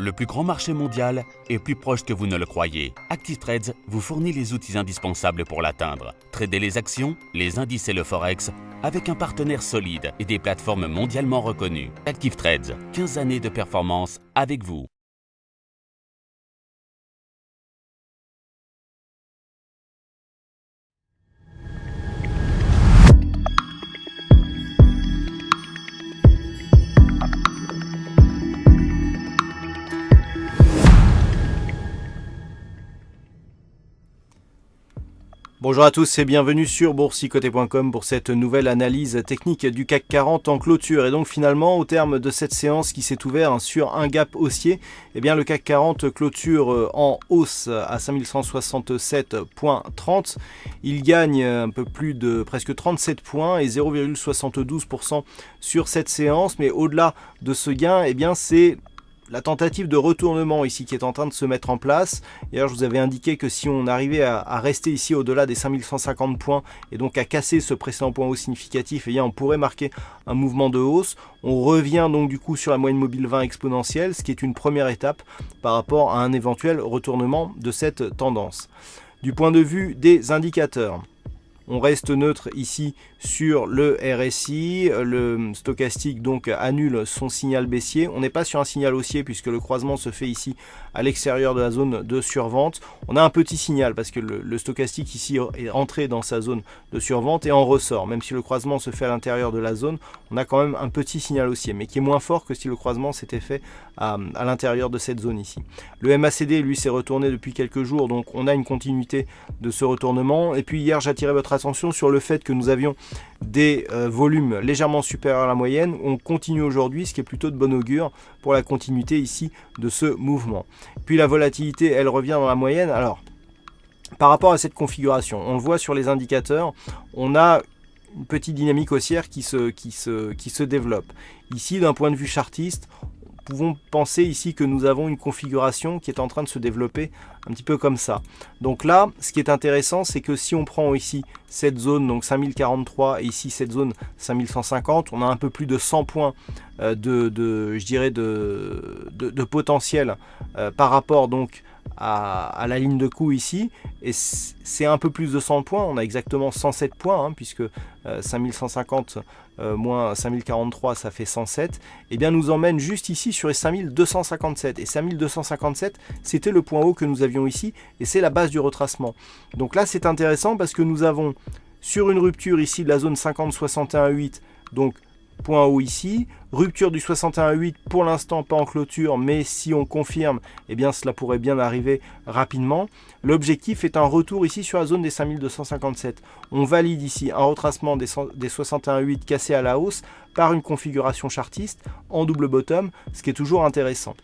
Le plus grand marché mondial est plus proche que vous ne le croyez. ActiveTrades vous fournit les outils indispensables pour l'atteindre. Tradez les actions, les indices et le forex avec un partenaire solide et des plateformes mondialement reconnues. ActiveTrades, 15 années de performance avec vous. Bonjour à tous et bienvenue sur boursicoté.com pour cette nouvelle analyse technique du CAC 40 en clôture. Et donc finalement, au terme de cette séance qui s'est ouverte sur un gap haussier, eh bien le CAC 40 clôture en hausse à 5167,30. Il gagne un peu plus de presque 37 points et 0,72% sur cette séance. Mais au-delà de ce gain, eh bien c'est la tentative de retournement ici qui est en train de se mettre en place. D'ailleurs, je vous avais indiqué que si on arrivait à rester ici au-delà des 5150 points et donc à casser ce précédent point haut significatif, eh bien, on pourrait marquer un mouvement de hausse. On revient donc du coup sur la moyenne mobile 20 exponentielle, ce qui est une première étape par rapport à un éventuel retournement de cette tendance. Du point de vue des indicateurs, on reste neutre ici sur le RSI, le stochastique donc annule son signal baissier. On n'est pas sur un signal haussier puisque le croisement se fait ici à l'extérieur de la zone de survente. On a un petit signal parce que le stochastique ici est entré dans sa zone de survente et en ressort. Même si le croisement se fait à l'intérieur de la zone, on a quand même un petit signal haussier, mais qui est moins fort que si le croisement s'était fait à l'intérieur de cette zone ici. Le MACD lui s'est retourné depuis quelques jours, donc on a une continuité de ce retournement. Et puis hier j'attirais votre attention sur le fait que nous avions des volumes légèrement supérieurs à la moyenne. On continue aujourd'hui, ce qui est plutôt de bon augure pour la continuité ici de ce mouvement. Puis la volatilité, elle revient dans la moyenne. Alors, par rapport à cette configuration, on le voit sur les indicateurs, on a une petite dynamique haussière qui se développe. Ici, d'un point de vue chartiste, nous pouvons penser ici que nous avons une configuration qui est en train de se développer un petit peu comme ça. Donc là, ce qui est intéressant, c'est que si on prend ici cette zone, donc 5043, et ici cette zone 5150, on a un peu plus de 100 points de potentiel par rapport donc à la ligne de coup ici, et c'est un peu plus de 100 points, on a exactement 107 points, puisque 5150 moins 5043 ça fait 107, et bien nous emmène juste ici sur les 5257, et 5257 c'était le point haut que nous avions ici, et c'est la base du retracement. Donc là c'est intéressant parce que nous avons sur une rupture ici de la zone 50-61-8, donc point haut ici, rupture du 61,8 pour l'instant pas en clôture, mais si on confirme, eh bien cela pourrait bien arriver rapidement. L'objectif est un retour ici sur la zone des 5257. On valide ici un retracement des 61,8 cassé à la hausse par une configuration chartiste en double bottom, ce qui est toujours intéressant.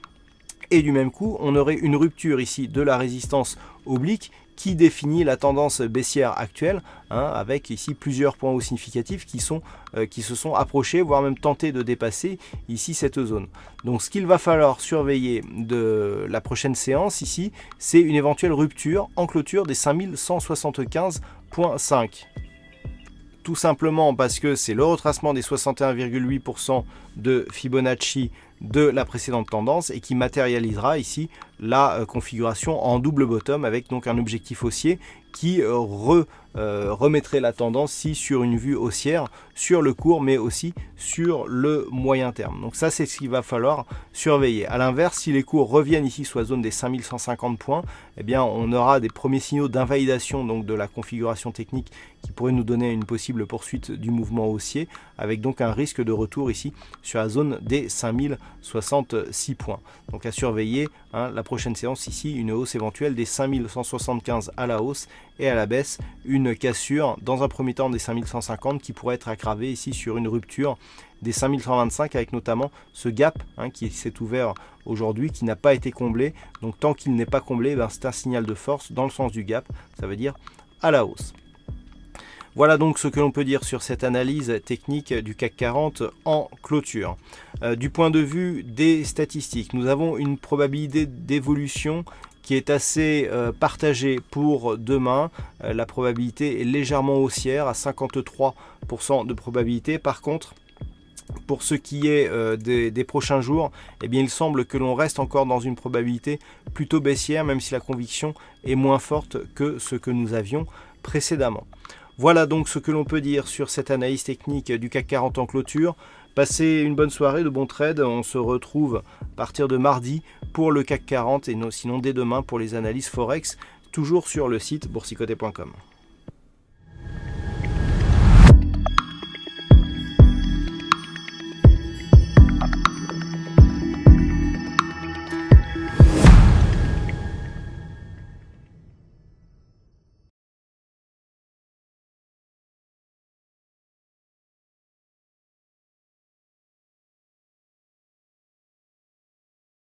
Et du même coup, on aurait une rupture ici de la résistance oblique qui définit la tendance baissière actuelle, avec ici plusieurs points hauts significatifs qui se sont approchés, voire même tentés de dépasser ici cette zone. Donc ce qu'il va falloir surveiller de la prochaine séance ici, c'est une éventuelle rupture en clôture des 5175,5. Tout simplement parce que c'est le retracement des 61,8% de Fibonacci de la précédente tendance et qui matérialisera ici la configuration en double bottom avec donc un objectif haussier qui remettrait la tendance ici sur une vue haussière sur le court mais aussi sur le moyen terme. Donc ça c'est ce qu'il va falloir surveiller. A l'inverse, si les cours reviennent ici sur la zone des 5150 points, eh bien on aura des premiers signaux d'invalidation donc de la configuration technique qui pourrait nous donner une possible poursuite du mouvement haussier avec donc un risque de retour ici sur la zone des 5066 points. Donc à surveiller, la prochaine séance ici, une hausse éventuelle des 5175 à la hausse et à la baisse, une cassure dans un premier temps des 5150 qui pourrait être aggravée ici sur une rupture des 5125 avec notamment ce gap qui s'est ouvert aujourd'hui, qui n'a pas été comblé. Donc tant qu'il n'est pas comblé, c'est un signal de force dans le sens du gap, ça veut dire à la hausse. Voilà donc ce que l'on peut dire sur cette analyse technique du CAC 40 en clôture. Du point de vue des statistiques, nous avons une probabilité d'évolution qui est assez partagée pour demain. La probabilité est légèrement haussière à 53% de probabilité. Par contre, Pour ce qui est des prochains jours, eh bien, il semble que l'on reste encore dans une probabilité plutôt baissière, même si la conviction est moins forte que ce que nous avions précédemment. Voilà donc ce que l'on peut dire sur cette analyse technique du CAC 40 en clôture. Passez une bonne soirée, de bons trades. On se retrouve à partir de mardi pour le CAC 40 et sinon dès demain pour les analyses Forex, toujours sur le site boursicoté.com.